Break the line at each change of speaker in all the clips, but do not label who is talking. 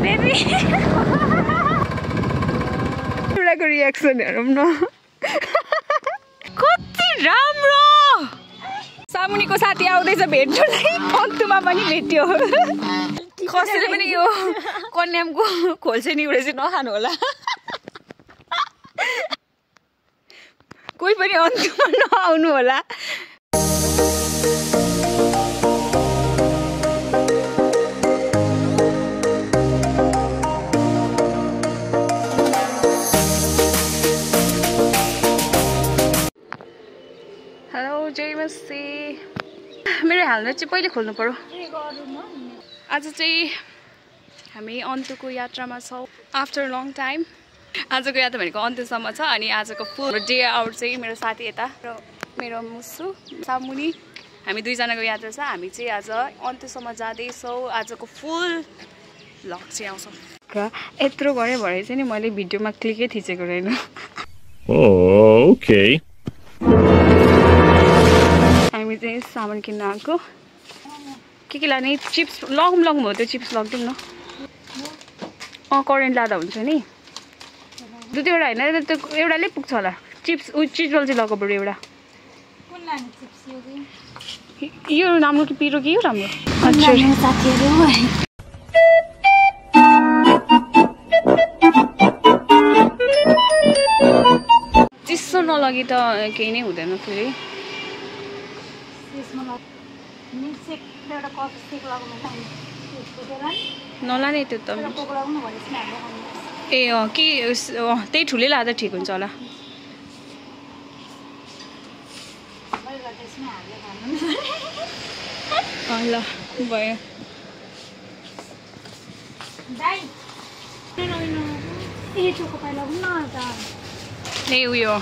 Baby एउटाको reaction हेरौँ न कति राम्रो सामुनीको साथी आउँदैछ भेट्नुलाई अन्तुमा पनि भेट्यो कसैले पनि यो कन्यामको खोल्सेनी उडे चाहिँ नखानु होला कोही पनि अन्तुमा नआउनु होला हेलो जय मस्ती मेरो हेलमेट चाहिँ पहिले खोल्नु पर्यो आज चाहिँ हामी अन्तुको यात्रामा छौँ आफ्टर लङ टाइम आजको यात्रा भनेको अन्त्यसम्म छ अनि आजको फुल डे आउट चाहिँ मेरो साथी यता र मेरो मुसु सामुनी हामी दुईजनाको यात्रा छ हामी चाहिँ आज अन्त्यसम्म जाँदैछौँ आजको फुल भ्लग चाहिँ आउँछौँ यत्रो गरेँ भरे चाहिँ नि मैले भिडियोमा क्लिकै थिचेको रहेन
ओके
हामी चाहिँ सामान किन्न आएको के लाने चिप्स लगौँ भयो त्यो चिप्स लगिदिउँ न करेन्ट लाँदा हुन्छ नि दुई दुईवटा होइन त्यो एउटाले पुग्छ होला चिप्स चिजबल चाहिँ लगाउ पऱ्यो एउटा यो राम्रो कि पिरो कि यो राम्रो चिसो नलगी त केही नै हुँदैन फेरि नलाने त्यो त ए कि त्यही ठुलै लाँदा ठिक हुन्छ होला ल भयो ए उयो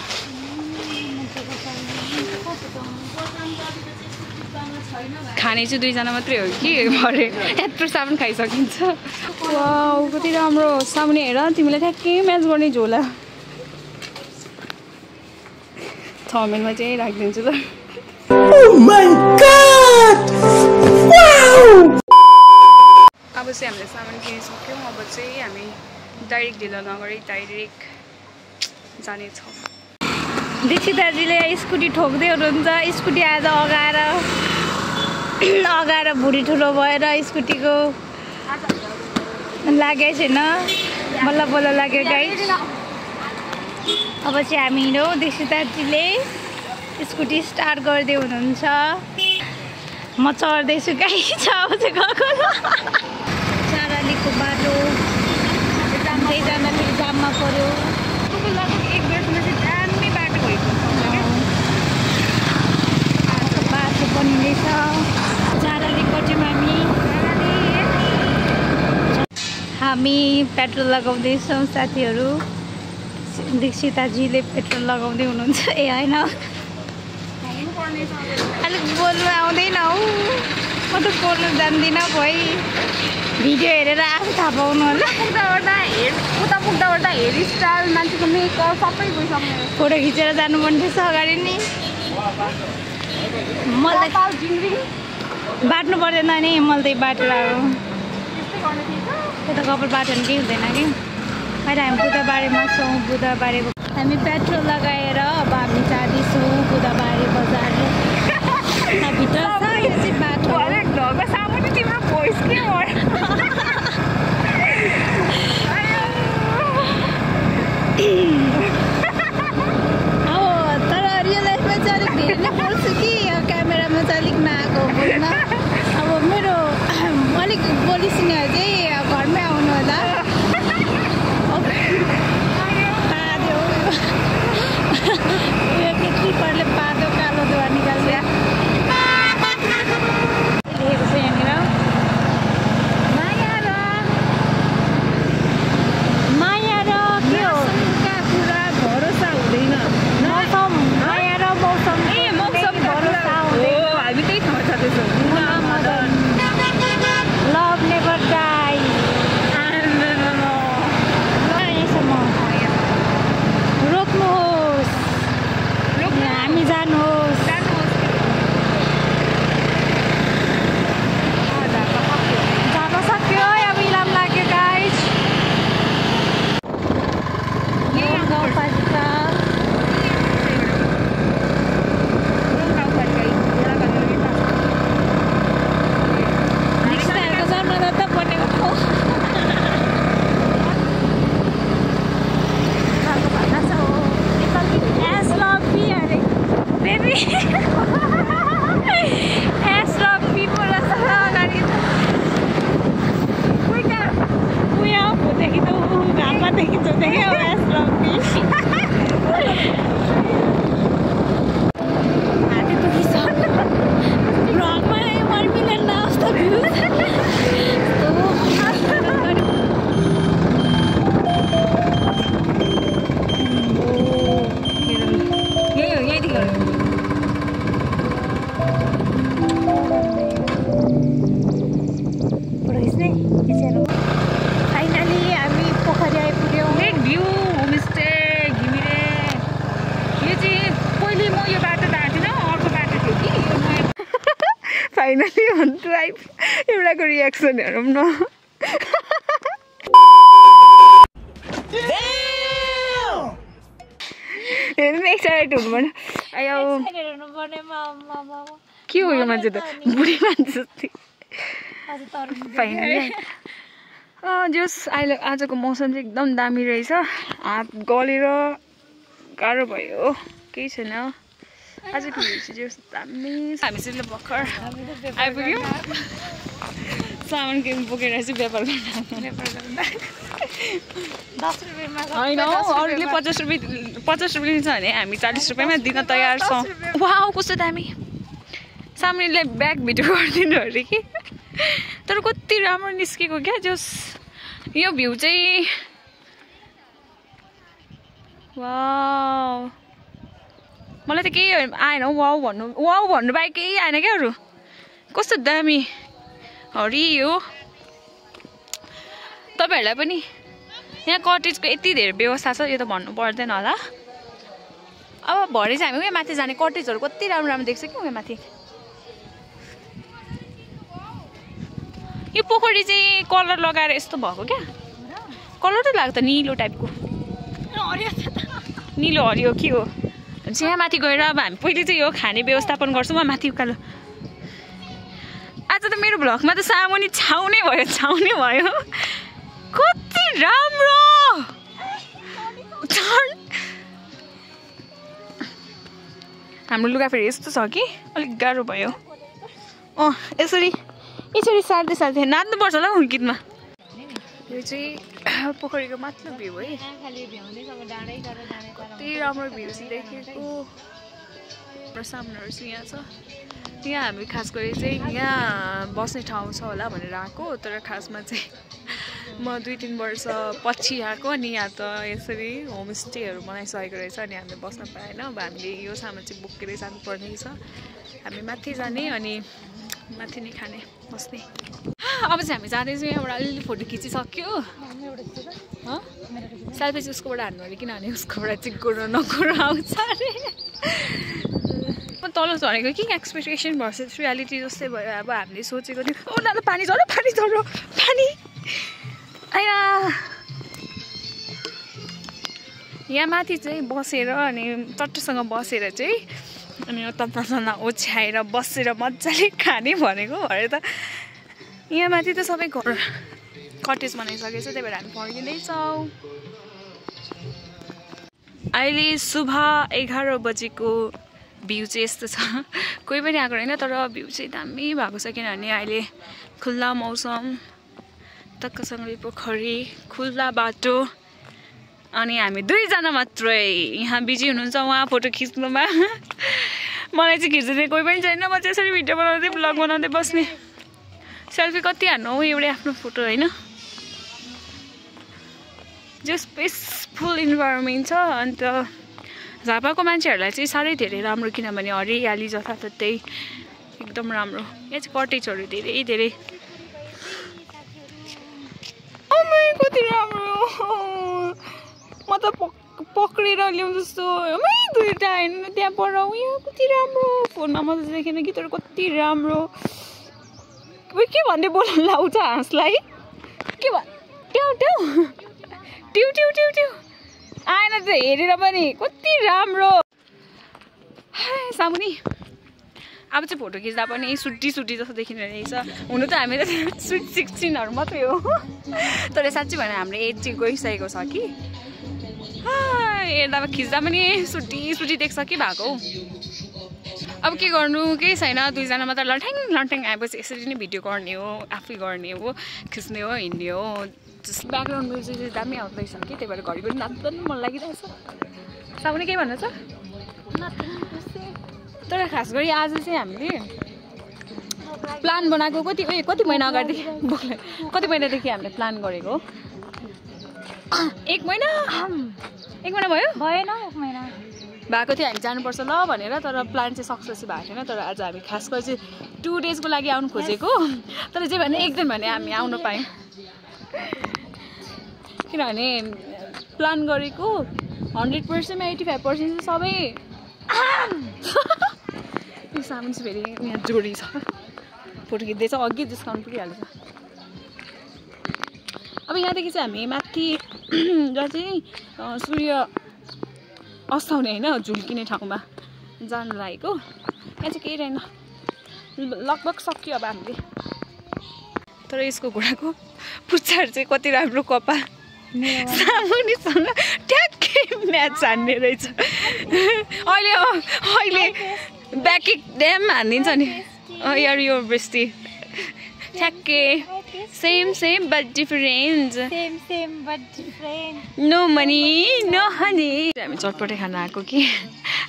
खाने चाहिँ दुईजना मात्रै हो कि भरे यत्रो साबुन खाइसकिन्छ वाउ कति राम्रो सामुने हेर तिमीलाई ठ्याक्कै म्याच गर्ने झोला थमेलमा चाहिँ राखिदिन्छु ल अब चाहिँ हामीले सामान किनिसक्यौँ अब चाहिँ हामी डाइरेक्ट ढिलो नगरी डाइरेक्ट जानेछौँ दीक्षित दाजुले स्कुटी ठोक्दै हुनुहुन्छ स्कुटी आज अगाएर भुँडी ठुलो भएर स्कुटीको लागेको छैन बल्ल बल्ल लाग्यो गाइस अब चाहिँ हामी हिँडौँ दीक्षित दाजुले स्कुटी स्टार्ट गर्दै हुनुहुन्छ म चढ्दैछु गाइस अब चाहिँ गएको चारालीको बाटो जाँदै जाँदा फेरि जाममा पऱ्यो लगभग 1 वर्षमा चाहिँ दामी बाटो भएको बाटो बनिँदैछ चाराली कट्यौँ हामी पेट्रोल लगाउँदैछौँ साथीहरू दीक्षिताजीले पेट्रोल लगाउँदै हुनुहुन्छ ए होइन अलिक बोल्नु आउँदैन हौ म त बोल्नु जान्दिनँ भाइ भिडियो हेरेर आफू थाहा पाउनु होला उता पुग्दा ओर्दा हेयर स्टाइल मान्छेको मेकअप सबै गइसक्ने फोटो खिचेर जानु मन थिएछ अगाडि नि मलाई बाट्नु पर्दैन नि मैले त्यही बाटेर आएको त्यो त कपाल बाट्यो भने केही हुँदैन कि अहिले हामी बुधबारेमा छौँ बुधबारेको हामी पेट्रोल लगाएर अब हामी जाँदैछौँ बुधबारे बजार भित्र छ यो चाहिँ बाटो सामुने तिम्रो भोइस के हो तर रियल लाइफमा चाहिँ अलिक धेरै नै बोल्छु कि क्यामेरामा चाहिँ अलिक नआएको बोल्न अब मेरो अलिक बोलिसिने चाहिँ घरमै आउनु होला उयो के टिपरले पातो कालो धुवा निकाल्छ
घिच्ने फाइनली हामी पोखरी आइपुग्यौँ
लेक भ्यू होमस्टे घिमिरे यो चाहिँ पहिले म यो बाटो गएको थिइनँ अर्को बाटो थियो कि
फाइनली भन्छु एउटाको रियाक्सन हेरौँ न हेर्नु एक्साइटेड हुनुपर्ने आयो के हो यो मान्छे त बुढी मान्छे जस्तै फाइनली जस अहिले आजको मौसम चाहिँ एकदम दामी रहेछ हात गलेर गाह्रो भयो केही छैन आजको भ्यू चाहिँ जस दामी हामी चाहिँ भर्खर आइपुग्यौँ सामान केही बोकेर चाहिँ व्यापार गर्न होइन अरूले 50 रुपियाँ लिन्छ भने हामी 40 रुपियाँमा दिन तयार छौँ वाउ कस्तो दामी सामनेलाई ब्याग भिडियो गरिदिनु अरे कि तर कति राम्रो निस्केको क्या जस यो भ्यू चाहिँ वाउ मलाई त केही आएन वाउ भन्नु बाहेक केही आएन क्या अरू कस्तो दामी हरियो तपाईँहरूलाई पनि यहाँ कटेजको यति धेरै व्यवस्था छ यो त भन्नु पर्दैन होला अब भरे चाहिँ हामी उयो माथि जाने कटेजहरू कति राम्रो राम्रो देख्छ कि उयो माथि यो पोखरी चाहिँ कलर लगाएर यस्तो भएको क्या कलर त लाग्छ निलो टाइपको निलो हरियो के हो चाहिँ यहाँ माथि गएर अब हामी पहिले चाहिँ यो खाने व्यवस्थापन गर्छौँ माथि उकालो आज त मेरो भ्लगमा त सामुनी छाउने भयो कति राम्रो हाम्रो लुगा फेरि यस्तो छ कि अलिक गाह्रो भयो यसरी सार्दै नाच्नुपर्छ होला हौ गीतमा यो चाहिँ पोखरीको माथिल्लो भ्यू है कति राम्रो भ्यू चाहिँ देखेको सामुनाहरू चाहिँ यहाँ छ यहाँ हामी खास गरी चाहिँ यहाँ बस्ने ठाउँ छ होला भनेर आएको तर खासमा चाहिँ म 2-3 वर्ष पछि आएको अनि यहाँ त यसरी होमस्टेहरू बनाइसकेको रहेछ अनि हामीले बस्न पाएन अब हामीले यो सामान चाहिँ बोकेर जानुपर्ने छ हामी माथि जाने अनि माथि नै खाने बस्ने अब चाहिँ हामी जाँदैछौँ यहाँबाट अलिअलि फोटो खिचिसक्यो सेल्फी चाहिँ उसकोबाट हान्नु अरे किनभने उसकोबाट चाहिँ गोरो नगोरो आउँछ अरे तल झरेको कि एक्सपेक्टेसन भर्सेस रियालिटी जस्तै भयो अब हामीले सोचेको थियो नाना पानी झरो आया यहाँ माथि चाहिँ बसेर अनि चट्टसँग बसेर चाहिँ अनि ततासँग ओछ्याएर बसेर मजाले खाने भनेको भरे त यहाँ माथि त सबै घर कटेज बनाइसकेको छ त्यही भएर हामी फर्किँदैछौँ अहिले सुबह 11 बजेको भ्यू चाहिँ यस्तो छ कोही पनि आएको छैन तर भ्यू चाहिँ दामी भएको छ किनभने अहिले खुल्ला मौसम टक्कसँगले पोखरी खुल्ला बाटो अनि हामी 2 जना मात्रै यहाँ बिजी हुनुहुन्छ उहाँ फोटो खिच्नुमा मलाई चाहिँ खिच्ने कोही पनि छैन म चाहिँ यसरी भिडियो बनाउँदै ब्लग बनाउँदै बस्ने सेल्फी कति हान्नु हो एउटै आफ्नो फोटो होइन जस्ट पिसफुल इन्भाइरोमेन्ट छ अन्त झापाको मान्छेहरूलाई चाहिँ साह्रै धेरै राम्रो किनभने हरियाली जताततै एकदम राम्रो यहाँ चाहिँ कटेजहरू धेरै कति राम्रो म त पक्रेर ल्याउँ जस्तो दुईवटा होइन त्यहाँ पढाउँ यहाँ कति राम्रो फोनमा म त देखेन कि तर कति राम्रो के भन्दै बोल्नु लाउँछ हाँसलाई के ट्याउ आएन त हेरेर पनि कति राम्रो सामुनी अब चाहिँ फोटो खिच्दा पनि सुटी जस्तो देखिने रहेछ हुनु त हामी त स्विट 16हरू मात्रै हो तर साँच्चै भने हाम्रो एज चाहिँ गइसकेको छ कि हेर्दा खिच्दा पनि सुटी देख्छ कि भएको अब के गर्नु केही छैन 2 जना मात्र लट्याङ आएपछि यसरी नै भिडियो गर्ने हो आफै गर्ने हो खिच्ने हो हिँड्ने हो जस्तो ब्याकग्राउन्ड म्युजिक चाहिँ दामी आउँदैछ कि त्यही भएर घरिघरि नाच्दा पनि मन लागिरहेछ सामुनी केही भन्नु छ तर खास गरी आज चाहिँ हामीले प्लान बनाएको कति महिना अगाडिदेखि कति महिनादेखि हामीले प्लान गरेको 1 महिना भयो? भएन 1 महिना भएको थियो हामी जानुपर्छ ल भनेर तर प्लान चाहिँ सक्सेस भएको थिएन तर आज हामी खास गरी चाहिँ 2 डेजको लागि आउनु खोजेको तर जे भने एक दिन भने हामी आउन पायौँ किनभने प्लान गरेको 100% मा 85% सबै सामान चाहिँ फेरि यहाँ जोडी छ फोटो खिच्दैछ अघि डिस्काउन्ट पुगिहाल्छ अब यहाँदेखि चाहिँ हामी माथि जहाँ चाहिँ सूर्य अस्ताउने होइन झुल्किने ठाउँमा जानु लागेको यहाँ चाहिँ केही रहेन लगभग सक्यो अब हामीले तर यसको घोडाको पुच्छाहरू चाहिँ कति राम्रो कपाल सामुनीसँग ट्याक्कै म्याच हान्ने रहेछ अहिले ब्याकिक ड्याम हानिदिन्छ नि यार यो बेस्टी ठ्याक्कै same but different no money no honey हामी चटपटे खान आएको कि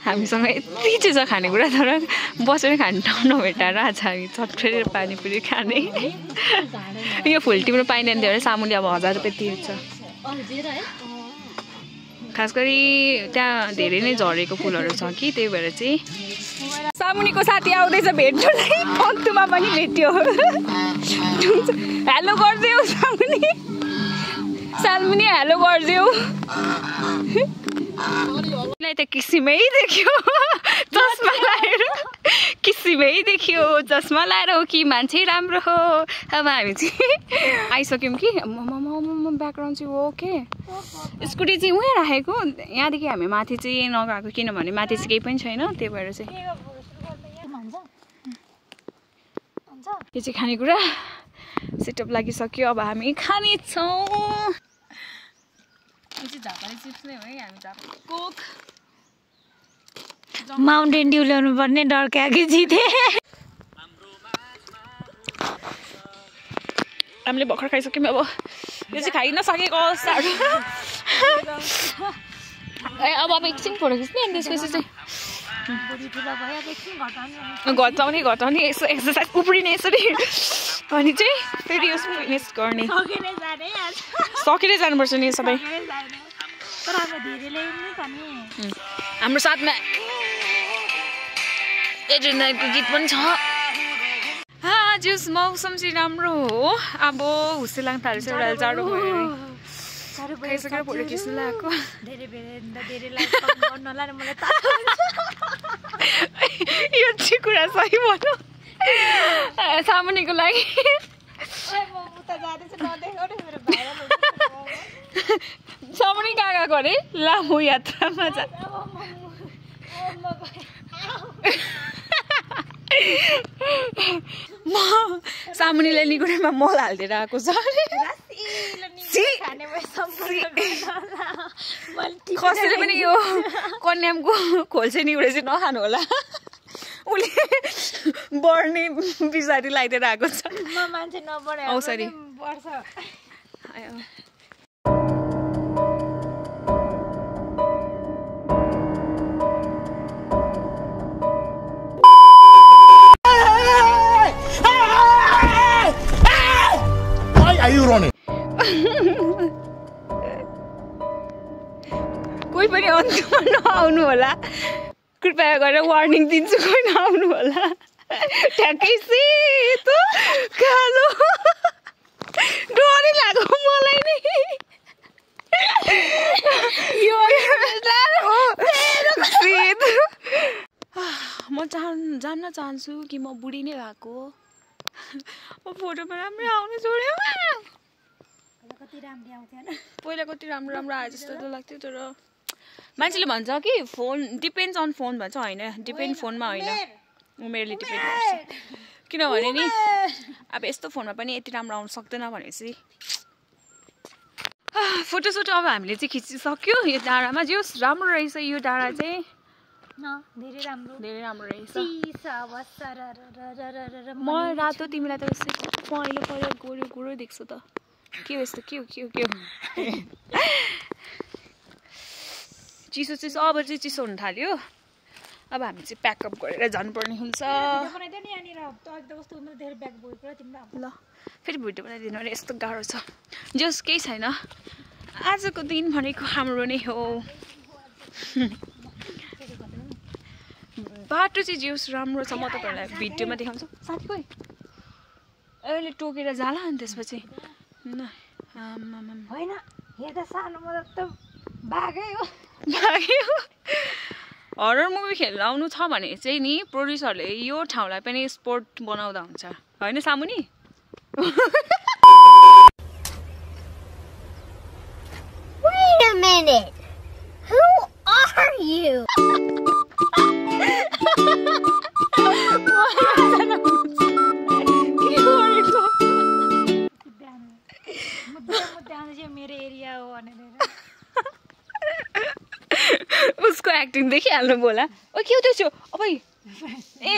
हामीसँग यति चाहिँ छ खानेकुरा तर बसेर खाने ठाउँ नभेटाएर आज हामी चटपटे पानीपुरी खाने यो फुल टिममा पाइँदैन थियो भने सामुले अब 1000 रुपियाँ तिर्छ खास गरी त्यहाँ धेरै नै झरेको फुलहरू छ कि त्यही भएर चाहिँ सामुनीको साथी आउँदैछ भेट्नुलाई पन्तुमा पनि भेट्यो हेलो गरिदेऊ सामुनी हेलो गरिदेऊ मलाई त किसिमै देख्यो चस्मा लाएर चस्मा लाएर हो कि मान्छे राम्रो हो अब हामी चाहिँ आइसक्यौँ कि ब्याकग्राउन्ड चाहिँ हो के स्कुटी चाहिँ उहाँ राखेको यहाँदेखि हामी माथि चाहिँ नगएको किनभने माथि चाहिँ केही पनि छैन त्यही भएर चाहिँ यो चाहिँ खानेकुरा सेटअप लागिसक्यो अब हामी खानेछौँ झापाली चिप्स नै हो है हामी कोक
माउन्टेन ड्यू ल्याउनु पर्ने डर क्याकी जिते
हामीले भर्खर खाइसक्यौँ अब यो चाहिँ खाइ नसकेको अवस्थाहरू अब एकछिन फोटो खिच्ने अनि त्यसपछि चाहिँ घटाउने यसो एक्सर्साइज उफ्रिने यसरी अनि चाहिँ फेरि यसो फिनिस गर्ने सकेरै जानुपर्छ नि सबै हाम्रो साथमा एड्रेनाइनको गीत पनि छ जस मौसम चाहिँ राम्रो हो अब हुस्से लाग्न थालेछ एउटा जाडो भयो खाइसकेर फोटो खिच्नु लगाएको यो चाहिँ कुरा सही भनौँ सामुनीको लागि सामुनी कहाँ गएको अरे लामो यात्रामा जा सामुनीलाई निगुरेमा मल हालिदिएर आएको छ कसैले पनि यो कन्यामको खोल्से निगुरे चाहिँ नखानु होला उसले बढ्ने बिसारी लगाइदिएर आएको छ औसरी कोही पनि अन्तमा नआउनु होला कृपया गरेर वार्निङ दिन्छु कोही नआउनु होला ठ्याक्कै सेतो कालो डरै लाग्यो मलाई नि यो म जान्न चाहन्छु कि म बुढी नै भएको म फोटोमा राम्रै आउनु छोड्यो पहिला कति राम्रो आए जस्तो त लाग्थ्यो तर मान्छेले भन्छ कि फोन डिपेन्ड्स अन फोन भन्छ होइन डिपेन्ड फोनमा होइन उमेरले डिपेन्ड गर्छ किनभने नि अब यस्तो फोनमा पनि यति राम्रो आउनु सक्दैन भनेपछि फोटोसोटो अब हामीले चाहिँ खिचिसक्यो यो डाँडामा जे होस् राम्रो रहेछ यो डाँडा चाहिँ धेरै राम्रो रहेछ म रातो तिमीलाई त पहेँलो गोरो देख्छु त के हो यस्तो के हो चिसो अब चाहिँ चिसो हुन थाल्यो अब हामी चाहिँ प्याकअप गरेर जानुपर्ने हुन्छ ल फेरि भिडियो बनाइदिनु भने यस्तो गाह्रो छ जस केही छैन आजको दिन भनेको हाम्रो नै हो बाटो चाहिँ जिउस राम्रो छ म तपाईँहरूलाई भिडियोमा देखाउँछु साथी खोइ अहिले टोकेर जाला अनि त्यसपछि
होइन हेर्दा सानो मतलब त भागै हो
हरर मुभी खेल्न आउनु छ भने चाहिँ नि प्रोड्युसरले यो ठाउँलाई पनि स्पोर्ट बनाउँदा हुन्छ होइन सामुनी
Wait a minute. Who are you? मेरो एरिया हो भनेर
उसको एक्टिङ देखिहाल्नु बोला ओ के हो त्यो छो अब ए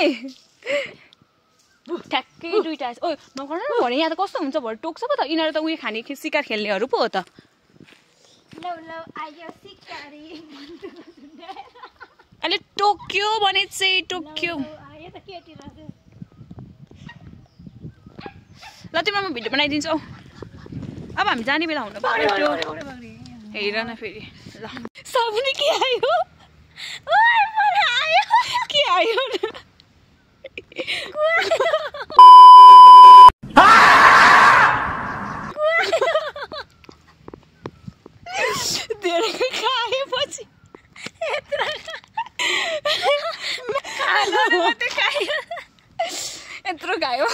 ठ्याक्कै दुईटा ओ नगर्नु न भने यहाँ त कस्तो हुन्छ भरे टोक्छ पो त यिनीहरू त उयो खाने शिकार खेल्नेहरू पो हो त अहिले टोक्यो भने चाहिँ टोक्यो ल तिम्रो म भिडियो बनाइदिन्छु अब हामी जाने बेला हुनु पर्यो हेर न फेरि ल साबुने के आयो के आयो धेरै खाएपछि यत्रो खायो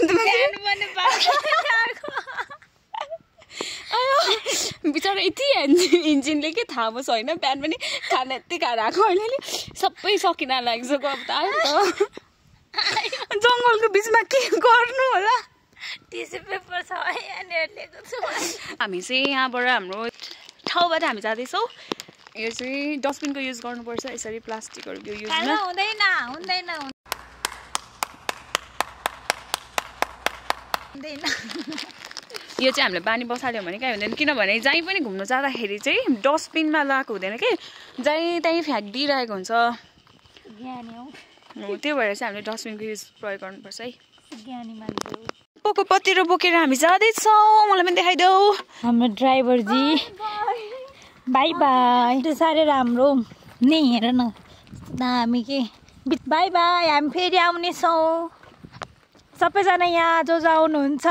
बिचरा यति इन्जिनले के थाहा म छैन बिहान पनि खाना यति खाएर आएको अहिले सबै सकिन लागिसक्यो अब त आयो त जङ्गलको बिचमा के गर्नु होला
टिस्यु पेपर छ यहाँनिर लिएको छु
हामी चाहिँ यहाँबाट हाम्रो ठाउँबाट हामी जाँदैछौँ यो चाहिँ डस्टबिनको युज गर्नुपर्छ यसरी प्लास्टिकहरूको युज
हुँदैन
यो चाहिँ हामीले बानी बसाल्यो भने कहीँ हुँदैन किनभने जहीँ पनि घुम्नु जाँदाखेरि चाहिँ डस्टबिनमा लगाएको हुँदैन कि जहीँ त्यहीँ फ्याँकिदिइरहेको हुन्छ त्यो भएर चाहिँ हामीले डस्टबिनको युज प्रयोग गर्नुपर्छ है पोको पतिर बोकेर हामी जाँदैछौँ मलाई पनि देखाइदेऊ
हाम्रो ड्राइभरजी बाई बाई त्यो साह्रै राम्रो नि हेर न हामी के बाई बाई हामी फेरि आउनेछौँ सबैजना यहाँ जो आउनुहुन्छ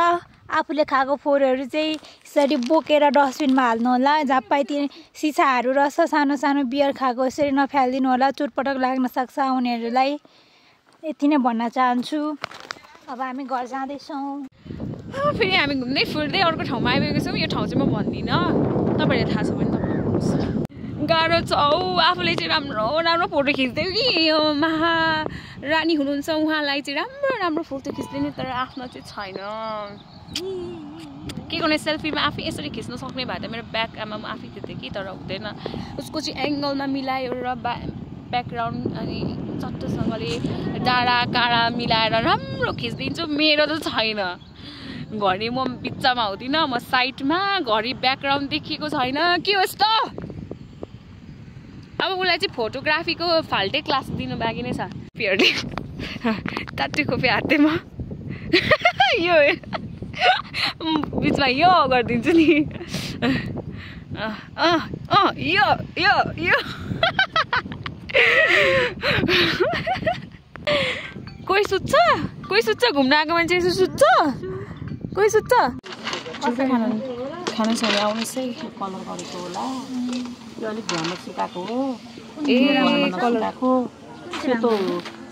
आफूले खाएको फोहोरहरू चाहिँ यसरी बोकेर डस्टबिनमा हाल्नु होला जहाँ पाइ त्यो सिसाहरू रहेछ सानो सानो बियर खाएको यसरी नफालिदिनु होला चोटपटक लाग्न सक्छ उनीहरूलाई यति नै भन्न चाहन्छु अब हामी घर जाँदैछौँ
फेरि हामी घुम्दै फिर्दै अर्को ठाउँमा आइपुगेको छौँ यो ठाउँ चाहिँ म भन्दिनँ तपाईँहरूले थाहा छ भने तपाईँ गाह्रो छ हौ आफूले चाहिँ राम्रो राम्रो फोटो खिच्दै कि यो महारानी हुनुहुन्छ उहाँलाई चाहिँ राम्रो राम्रो फोटो खिच्दैन तर आफ्नो चाहिँ छैन के गर्ने सेल्फीमा आफै यसरी खिच्न सक्ने भए त मेरो ब्याक आमा म आफै खिच्थेँ कि तर हुँदैन उसको चाहिँ एङ्गलमा मिलायो र ब्याकग्राउन्ड अनि चट्टसँगले डाँडा काँडा मिलाएर राम्रो खिचिदिन्छु मेरो त छैन घरि म बिचमा हुँदिनँ म साइडमा घरि ब्याकग्राउन्ड देखिएको छैन के हो यस्तो अब उसलाई चाहिँ फोटोग्राफीको फाल्टै क्लास दिनु बाँकी नै छ पियरले टाटु खोपी हातेमा यो बिचमा यो गरिदिन्छु नि यो यो यो कोही सुत्छ घुम्न आएको मान्छे यसो सुत्छ कोही सुत्छ खाना छ भने आउनुहोस् है कलर गरेको होला यो अलिक घरमा सुकाएको हो कलरको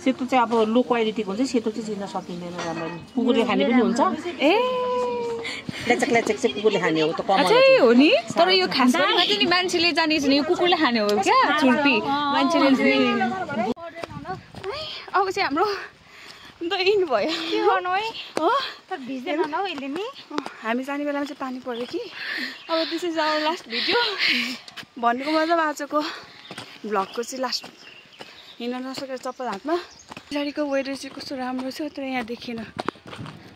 सेतो चाहिँ अब लो क्वालिटीको हुन्छ सेतो चाहिँ चिन्न सकिँदैन राम्ररी कुकुरले खाने पनि हुन्छ लेचक चाहिँ कुकुरले खाने हो त हो नि तर यो खास गरेमा चाहिँ नि मान्छेले जानेको छैन यो कुकुरले खाने हो क्या छुर्पी मान्छेले चाहिँ अब चाहिँ हाम्रो दैन भयो के गर्नु है हो तर भिज्दैन होला हौ अहिले नि हामी जाने बेलामा चाहिँ पानी पर्यो कि अब this is our last video भनेको मतलब आजको भ्लगको चाहिँ लास्ट हिँड्न नसकेर चप्पल हातमा पछाडिको वेदर चाहिँ कस्तो राम्रो छ तर यहाँ देखिएन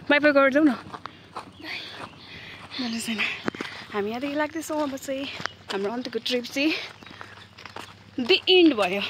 बाई बाई गरिदेऊ न छैन हामी यहाँदेखि लाग्दैछौँ अब चाहिँ हाम्रो अन्त्यको ट्रिप चाहिँ दि एन्ड भयो